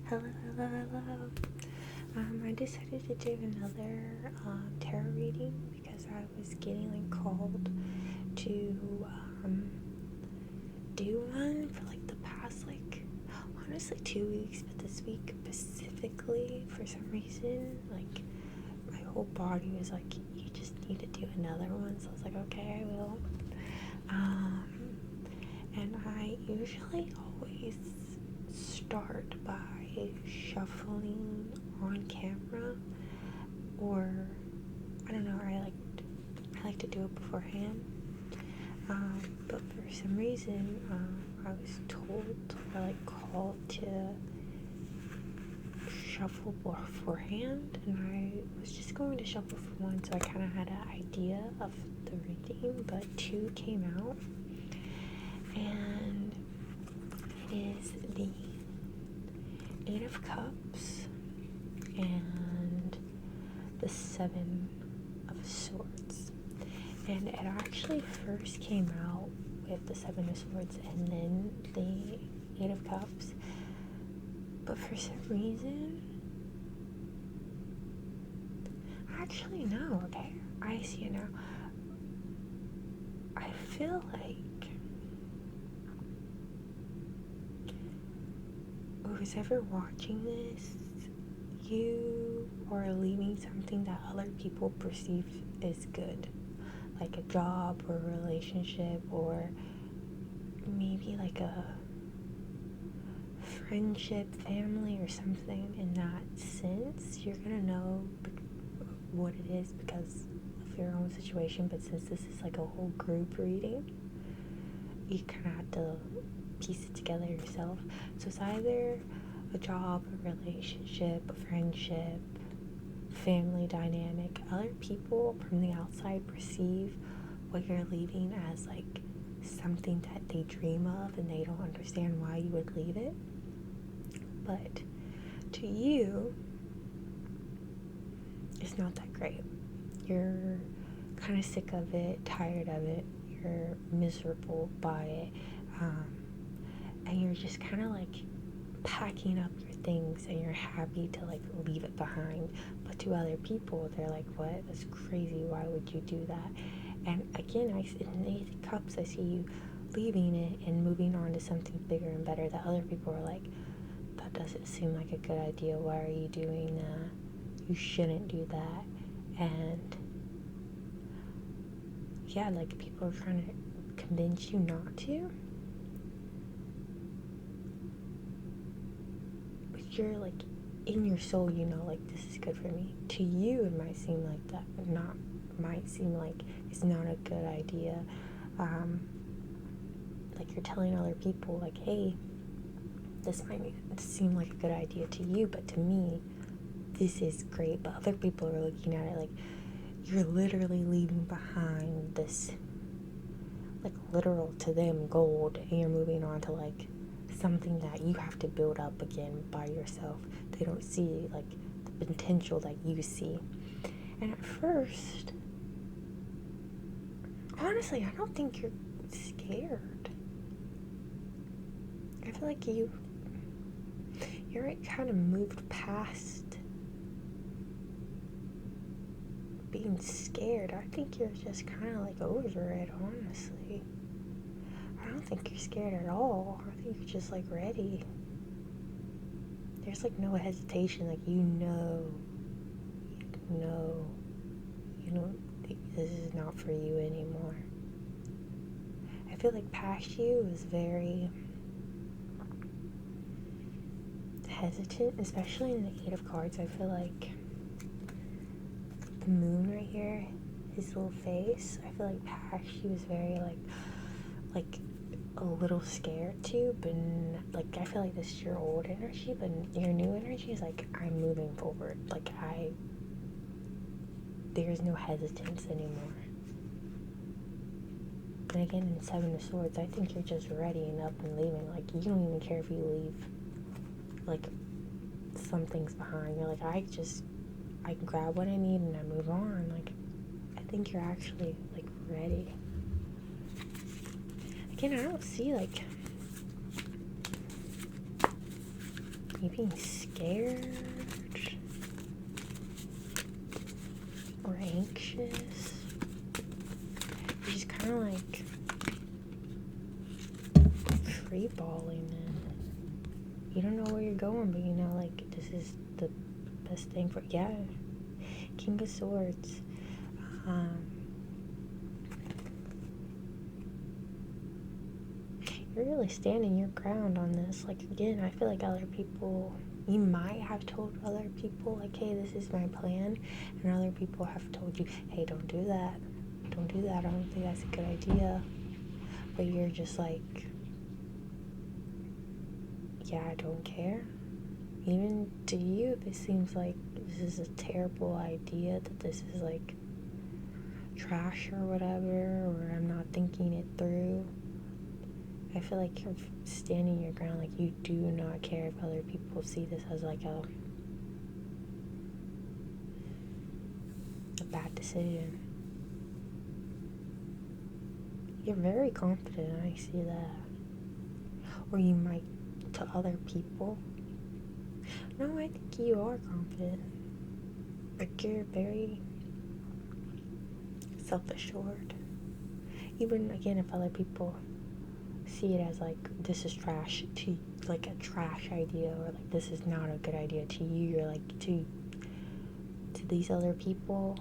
Hello, hello, hello. I decided to do another tarot reading because I was getting called to do one for the past honestly 2 weeks, but this week specifically for some reason my whole body was you just need to do another one. So I was okay, I will. And I usually always start by shuffling on camera, or I don't know, I like to do it beforehand. But for some reason, I was told or called to shuffle beforehand, and I was just going to shuffle for one, so I kind of had an idea of the reading, but two came out, and it is the Eight of Cups and the Seven of Swords. And it actually first came out with the Seven of Swords and then the Eight of Cups, but for some reason, actually no, okay, I see it now. I feel who's ever watching this, you are leaving something that other people perceive as good, like a job or a relationship, or maybe a friendship, family, or something. In that sense, you're gonna know what it is because of your own situation, but since this is a whole group reading, you kind of have to piece it together yourself. So it's either a job, a relationship, a friendship, family dynamic. Other people from the outside perceive what you're leaving as something that they dream of, and they don't understand why you would leave it. But to you, it's not that great. You're kind of sick of it, tired of it, you're miserable by it, and you're just kind of packing up your things, and you're happy to leave it behind. But to other people, they're what? That's crazy. Why would you do that? And again, in the Eight of Cups, I see you leaving it and moving on to something bigger and better. That other people are that doesn't seem like a good idea. Why are you doing that? You shouldn't do that. And yeah, people are trying to convince you not to. You're in your soul, you know, this is good for me. To you, it might seem like that, but might seem it's not a good idea. You're telling other people, hey, this might seem like a good idea to you, but to me, this is great. But other people are looking at it you're literally leaving behind this, literal to them gold, and you're moving on to something that you have to build up again by yourself. They don't see the potential that you see. And at first, honestly, I don't think you're scared. I feel you're kind of moved past being scared. I think you're just kind of over it, honestly. I don't think you're scared at all. I think you're just ready. There's no hesitation. You don't think this is not for you anymore. I feel past you is very hesitant, especially in the Eight of Cards. I feel the moon right here, his little face, I feel past you is very a little scared too, but I feel this is your old energy, but your new energy is I'm moving forward. There's no hesitance anymore. And again, in Seven of Swords, I think you're just ready and up and leaving. You don't even care if you leave some things behind. You're I can grab what I need and I move on. I think you're actually ready. Again, I don't see You being scared or anxious? You're just kind of like free balling, man. You don't know where you're going, but you know, like, this is the best thing for, yeah. King of Swords. You're really standing your ground on this. Like, again, I feel like other people, you might have told other people, like, hey, this is my plan, and other people have told you, hey, don't do that. Don't do that. I don't think that's a good idea. But you're just like, yeah, I don't care. Even to you, if it seems like this is a terrible idea, that this is like trash or whatever, or I'm not thinking it through, I feel like you're standing your ground. Like, you do not care if other people see this as like a bad decision. You're very confident, I see that. Or you might to other people. No, I think you are confident. Like, you're very self-assured. Even, again, if other people see it as like, this is trash to, like, a trash idea, or like, this is not a good idea to you, you're like, to these other people,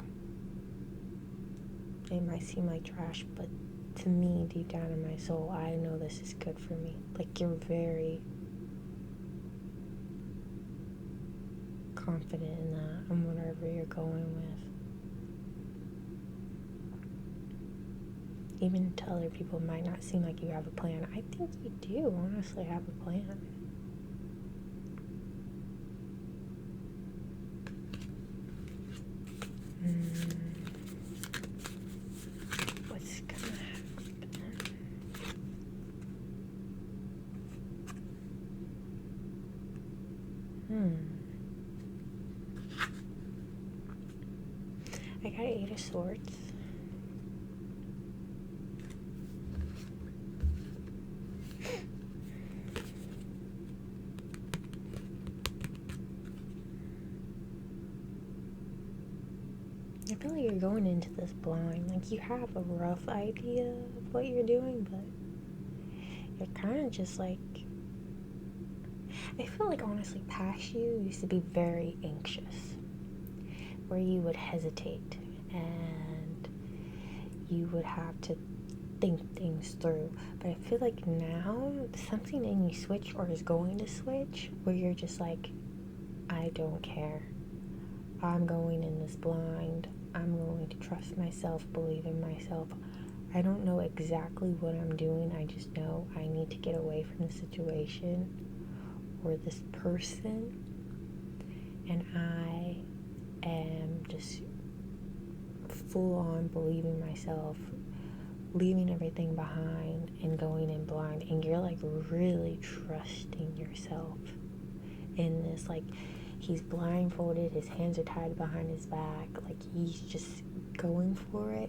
it might seem like trash, but to me, deep down in my soul, I know this is good for me. Like, you're very confident in that, and whatever you're going with. Even to other people, it might not seem like you have a plan. I think you do honestly have a plan. What's gonna happen? I got 8 of Swords. I feel like you're going into this blind. Like, you have a rough idea of what you're doing, but you're kind of just like, I feel like, honestly, past you used to be very anxious, where you would hesitate and you would have to think things through. But I feel like now something in you switch, or is going to switch, where you're just like, I don't care. I'm going in this blind. I'm going to trust myself, believe in myself. I don't know exactly what I'm doing. I just know I need to get away from the situation or this person. And I am just full on believing myself, leaving everything behind and going in blind. And you're like really trusting yourself in this. Like, he's blindfolded, his hands are tied behind his back, like, he's just going for it.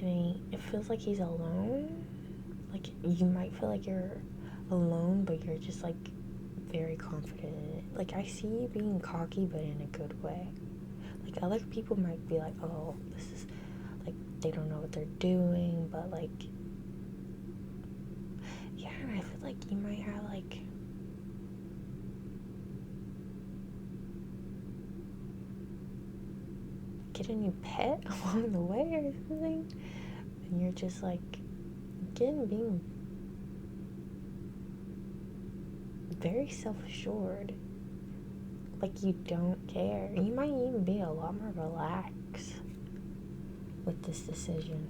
And it feels like he's alone. Like, you might feel like you're alone, but you're just like very confident in it. Like, I see you being cocky, but in a good way. Like, other people might be like, oh, this is like, they don't know what they're doing, but like, yeah, I feel like you might have like get a new pet along the way or something, and you're just like, again, being very self-assured. Like, you don't care. You might even be a lot more relaxed with this decision.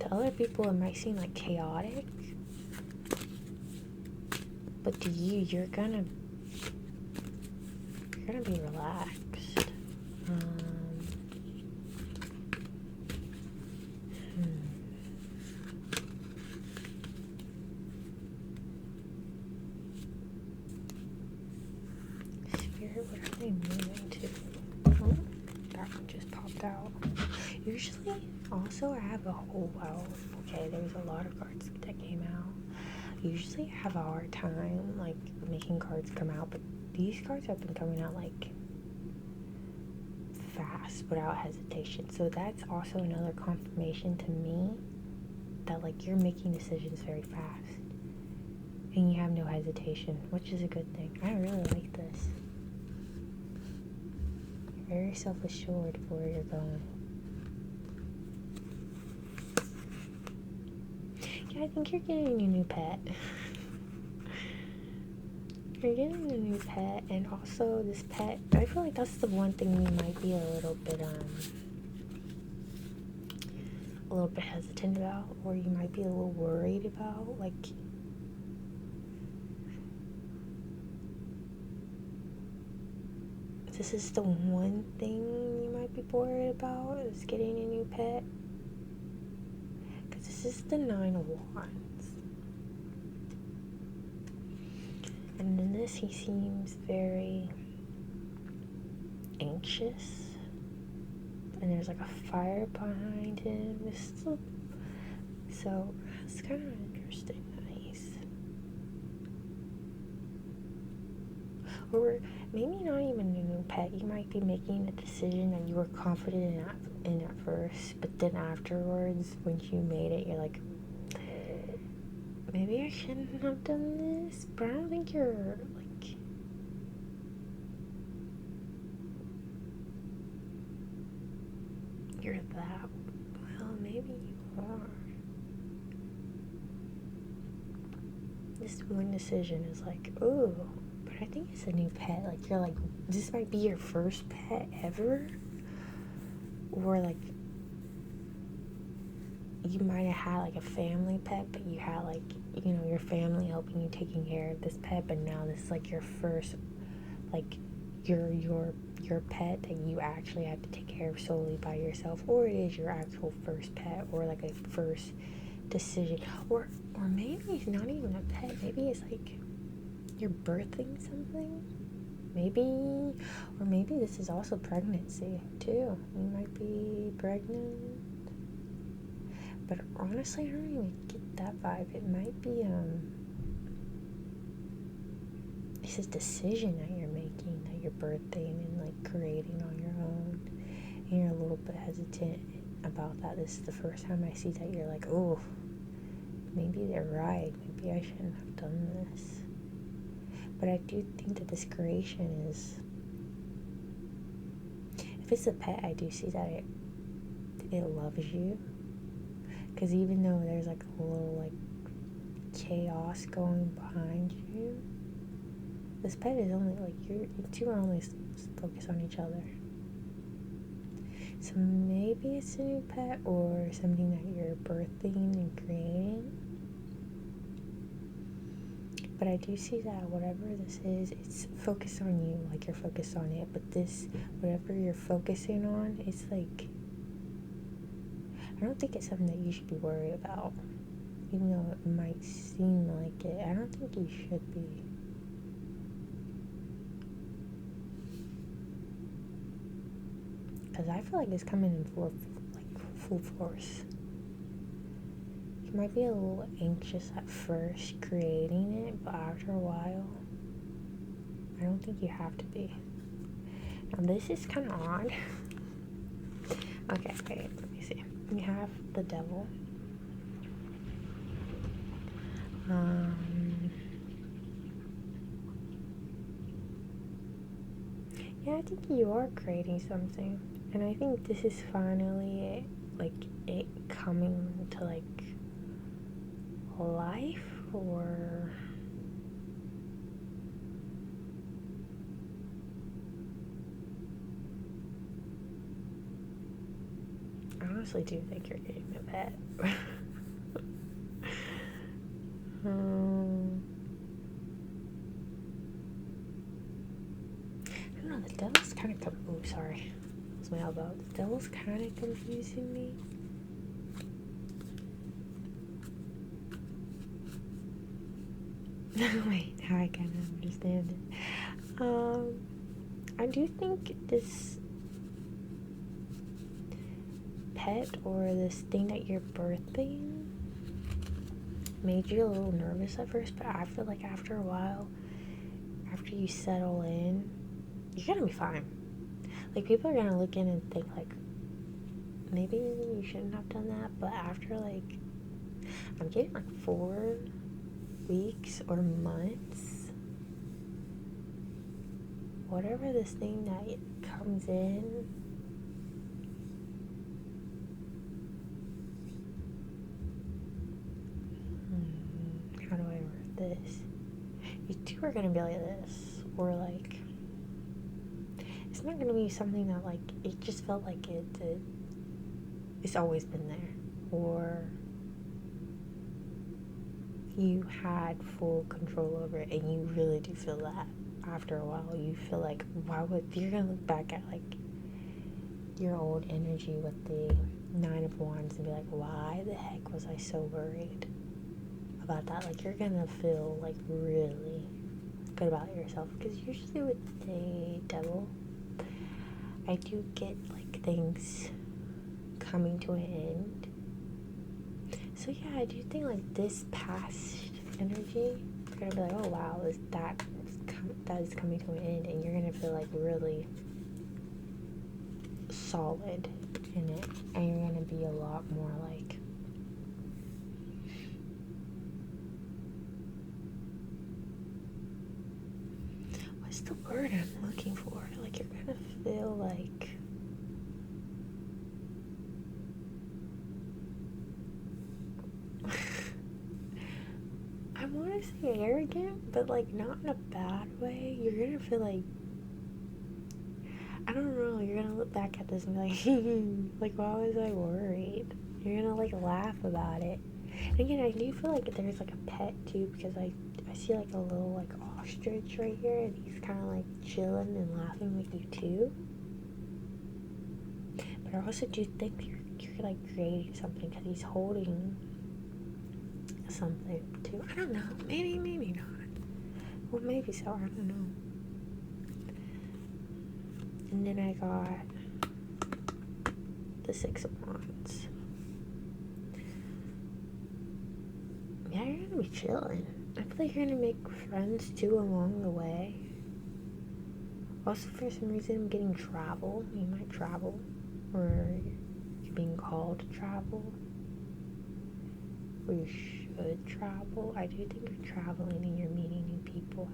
To other people, it might seem like chaotic, but to you, you're gonna be relaxed. Spirit, what are they moving to? Oh, that one just popped out. Usually, also, I have a whole, wow, okay, there's a lot of cards that came out. usually have a hard time like making cards come out, but these cards have been coming out like fast without hesitation. So that's also another confirmation to me that like you're making decisions very fast and you have no hesitation, which is a good thing. I really like this. You're very self-assured of where you're going. Yeah, I think you're getting a new pet. You're getting a new pet, and also this pet, I feel like that's the one thing you might be a little bit hesitant about, or you might be a little worried about, like, this is the one thing you might be worried about, is getting a new pet, because this is the 9 of Wands. And in this, he seems very anxious. And there's like a fire behind him. So that's kind of interesting. Nice. Or maybe not even a new pet. You might be making a decision that you were confident in at first, but then afterwards, when you made it, you're like, maybe I shouldn't have done this, but I don't think you're, like, you're that, well, maybe you are. This one decision is like, ooh, but I think it's a new pet. Like, you're like, this might be your first pet ever, or, like, you might have had like a family pet, but you had like, you know, your family helping you taking care of this pet, but now this is like your first, like your pet that you actually have to take care of solely by yourself, or it is your actual first pet, or like a first decision, or maybe it's not even a pet, maybe it's like you're birthing something, maybe, or maybe this is also pregnancy too. You might be pregnant. But honestly, I don't even get that vibe. It might be, it's a decision that you're making, that you're birthing and, like, creating on your own. And you're a little bit hesitant about that. This is the first time I see that you're like, oh, maybe they're right. Maybe I shouldn't have done this. But I do think that this creation is, if it's a pet, I do see that it loves you. Because even though there's like a little like chaos going behind you, this pet is only like, you two are only focused on each other. So maybe it's a new pet or something that you're birthing and creating. But I do see that whatever this is, it's focused on you, like you're focused on it. But this, whatever you're focusing on, it's like, I don't think it's something that you should be worried about, even though it might seem like it. I don't think you should be. Because I feel like it's coming in full force. You might be a little anxious at first creating it, but after a while, I don't think you have to be. Now this is kind of odd. Okay, wait, let me see. We have the Devil. Yeah, I think you are creating something, and I think this is finally it coming to like life, or I honestly do think you're getting a pet. I don't know, the Devil's kind of sorry, that was my elbow. The Devil's kind of confusing me. Wait, now I kind of understand it. I do think this pet or this thing that you're birthing made you a little nervous at first, but I feel like after a while, after you settle in, you're gonna be fine. Like, people are gonna look in and think, like, maybe you shouldn't have done that, but after, like, I'm getting, like, 4 weeks or months, whatever this thing that comes in, how do I word this? You two are gonna be like this, or like, it's not gonna be something that, like, it just felt like it's always been there, or you had full control over it, and you really do feel that after a while. You feel like, why would, you're gonna look back at, like, your old energy with the 9 of Wands and be like, why the heck was I so worried about that? Like, you're gonna feel, like, really good about yourself, because usually with the Devil, I do get, like, things coming to an end. So yeah, I do think, like, this past energy, you're gonna be like, oh wow, that is coming to an end, and you're gonna feel, like, really solid in it, and you're gonna be a lot more, like, what's the word I'm looking for? Like, you're gonna feel like, I want to say arrogant, but, like, not in a bad way. You're gonna feel like, I don't know, you're gonna look back at this and be like, like, why was I worried? You're gonna, like, laugh about it. And again, I do feel like there's, like, a pet too, because I see, like, a little, like, ostrich right here, and he's kind of, like, chilling and laughing with you too. But I also do think you're like, creating something, because he's holding something too. I don't know. Maybe not. Well, maybe so. I don't know. And then I got the 6 of Wands. Yeah, you're gonna be chilling. I feel like you're gonna make friends too along the way. Also, for some reason, I'm getting travel. You might travel, or you're being called to travel, or you should travel. I do think you're traveling and you're meeting new people.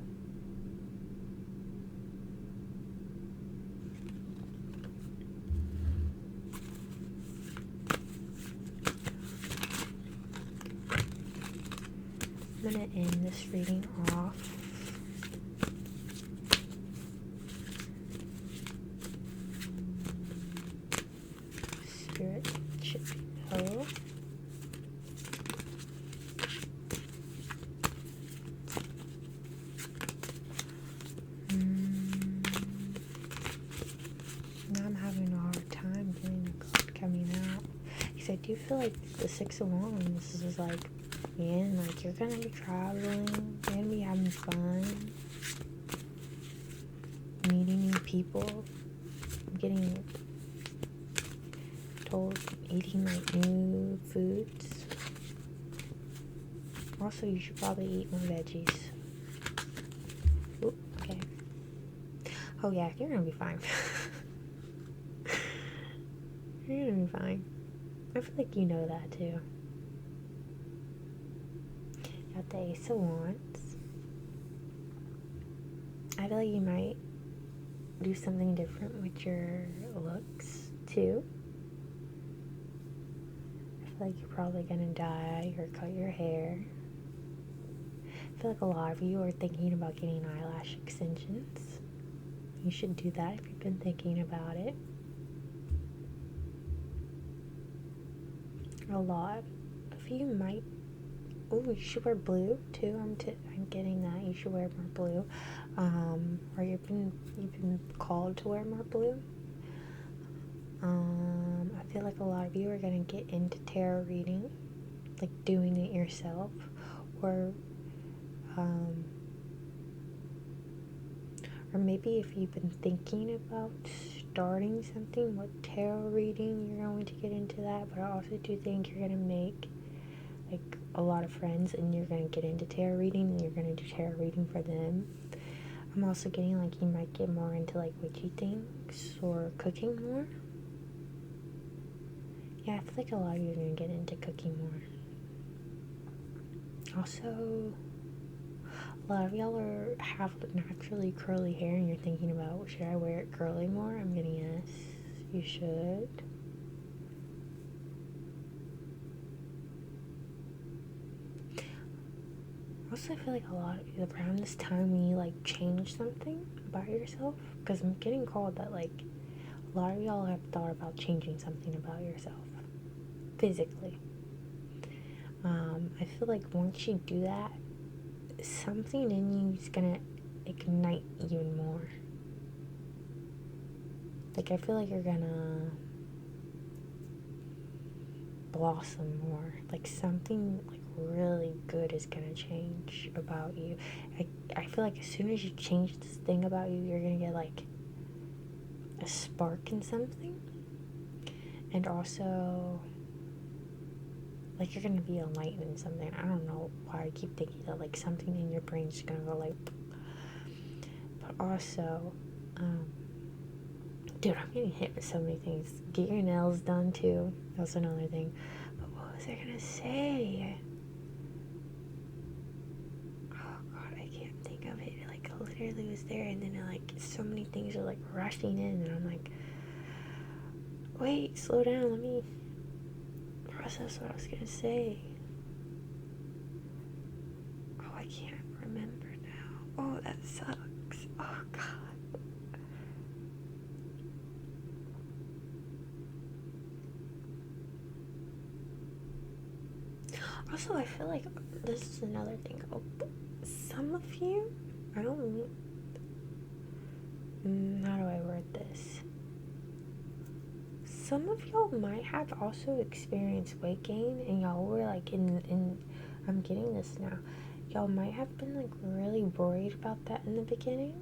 I'm gonna end this reading off Spirit should know. Now I'm having a hard time getting the card coming out, because I do feel like the 6 of Wands is like, man, like, you're gonna be traveling, you're gonna be having fun, meeting new people. I'm getting told eating, like, new foods. Also, you should probably eat more veggies. Oop, okay. Oh yeah, you're gonna be fine. You're gonna be fine. I feel like you know that too. Got the Ace of Wands. I feel like you might do something different with your looks too. I feel like you're probably gonna dye or cut your hair. I feel like a lot of you are thinking about getting eyelash extensions. You should do that if you've been thinking about it. A lot of you might. Oh, you should wear blue too. I'm getting that. You should wear more blue. Or you've been called to wear more blue. I feel like a lot of you are gonna get into tarot reading, like doing it yourself, or maybe if you've been thinking about starting something with tarot reading, you're going to get into that. But I also do think you're gonna make, like, a lot of friends and you're gonna get into tarot reading and you're gonna do tarot reading for them. I'm also getting like you might get more into like witchy things or cooking more. Yeah, I feel like a lot of you are gonna get into cooking more. Also, a lot of y'all have naturally curly hair and you're thinking about, should I wear it curly more? I'm getting yes, you should. Also, I feel like a lot of around this time when you like change something about yourself, because I'm getting called that like a lot of y'all have thought about changing something about yourself physically. I feel like once you do that, something in you is gonna ignite even more. Like I feel like you're gonna blossom more. Like something like really good is gonna change about you. I feel like as soon as you change this thing about you, you're gonna get like a spark in something. And also like you're gonna be enlightened in something. I don't know why I keep thinking that like something in your brain's just gonna go like. But also, dude, I'm getting hit with so many things. Get your nails done too. That's another thing. But what was I gonna say? Oh god, I can't think of it. Like literally was there, and then like so many things are like rushing in, and I'm like, wait, slow down. Let me process what I was gonna say. Oh, I can't remember now. Oh, that sucks. Oh god. Also, I feel like this is another thing. Oh, some of you, I don't mean, how do I word this? Some of y'all might have also experienced weight gain, and y'all were like in I'm getting this now. Y'all might have been like really worried about that in the beginning,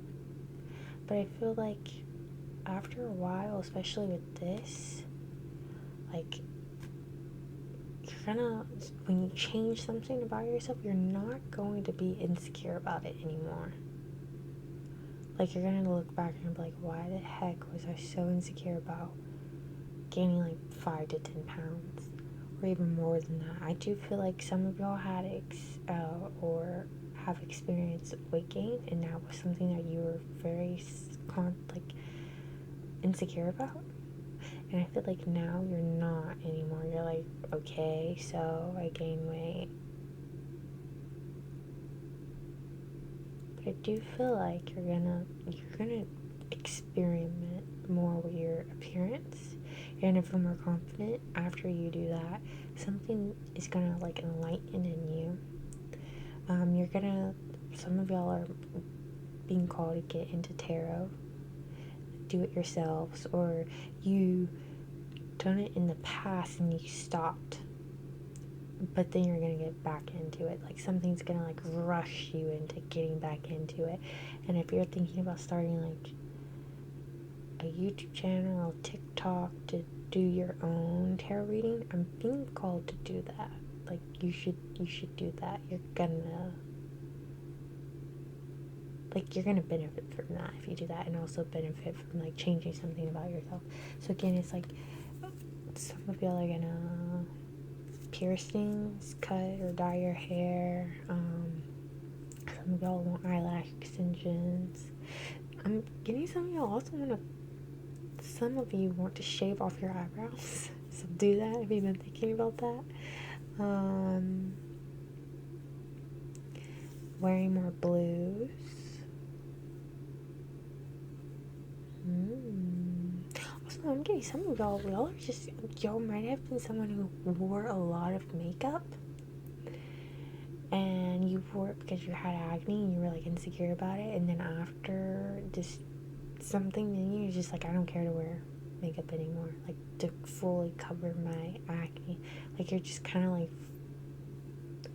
but I feel like after a while, especially with this, like you're gonna, when you change something about yourself, you're not going to be insecure about it anymore. Like you're gonna look back and be like, why the heck was I so insecure about gaining like 5 to 10 pounds or even more than that? I do feel like some of y'all had or have experienced weight gain, and that was something that you were very like insecure about. And I feel like now you're not anymore. You're like, okay, so I gained weight. But I do feel like you're gonna experiment more with your appearance. You're gonna feel more confident after you do that. Something is gonna like enlighten in you. Some of y'all are being called to get into tarot, do it yourselves, or you done it in the past and you stopped, but then you're gonna get back into it. Like something's gonna like rush you into getting back into it. And if you're thinking about starting like a YouTube channel, TikTok to do your own tarot reading, I'm being called to do that. Like you should do that. You're gonna benefit from that if you do that, and also benefit from like changing something about yourself. So again, it's like some of y'all are gonna piercings, cut or dye your hair. Some of y'all want eyelash extensions. I'm getting some of y'all also want to. Some of you want to shave off your eyebrows, so do that if you've been thinking about that. Wearing more blues. Also, I'm getting some of y'all might have been someone who wore a lot of makeup, and you wore it because you had acne and you were like insecure about it, and then after just something in you is just like, I don't care to wear makeup anymore, like to fully cover my acne. Like you're just kind of like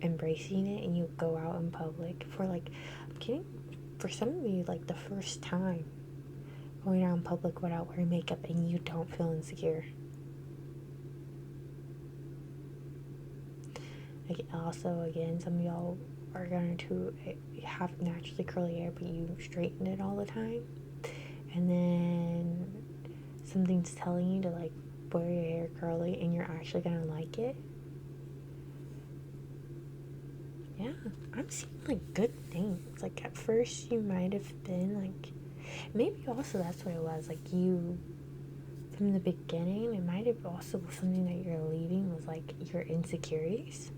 embracing it, and you go out in public for like, I'm kidding, for some of you like the first time going out in public without wearing makeup, and you don't feel insecure. Like, also, again, some of y'all are going to have naturally curly hair, but you straighten it all the time. And then something's telling you to, like, wear your hair curly and you're actually going to like it. Yeah, I'm seeing, like, good things. Like, at first you might have been, like, maybe also that's what it was. Like, you, from the beginning, it might have also something that you're leaving was, like, your insecurities.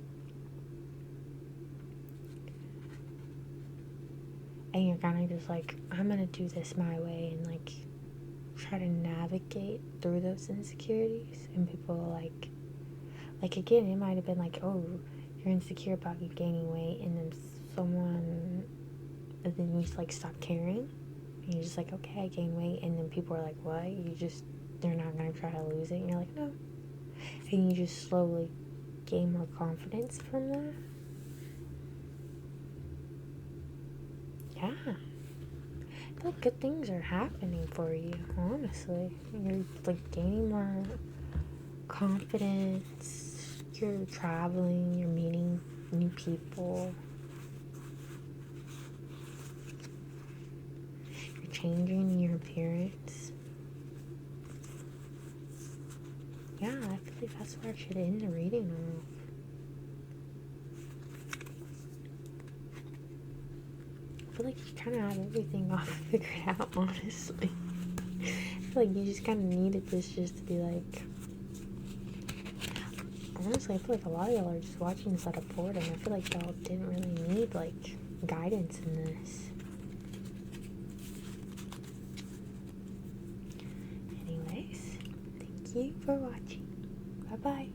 And you're kind of just like, I'm gonna do this my way and, like, try to navigate through those insecurities. And people are like, again, it might have been like, oh, you're insecure about you gaining weight, and then then you just, like, stop caring. And you're just like, okay, I gain weight, and then people are like, what? They're not gonna try to lose it. And you're like, no. And you just slowly gain more confidence from that. Yeah. I feel like good things are happening for you, honestly. You're, like, gaining more confidence. You're traveling, you're meeting new people. You're changing your appearance. Yeah, I feel like that's where I should end the reading off. I feel like you kind of have everything all figured out, honestly. I feel like you just kind of needed this just to be like... Honestly, I feel like a lot of y'all are just watching this out of boredom. I feel like y'all didn't really need, like, guidance in this. Anyways, thank you for watching. Bye-bye.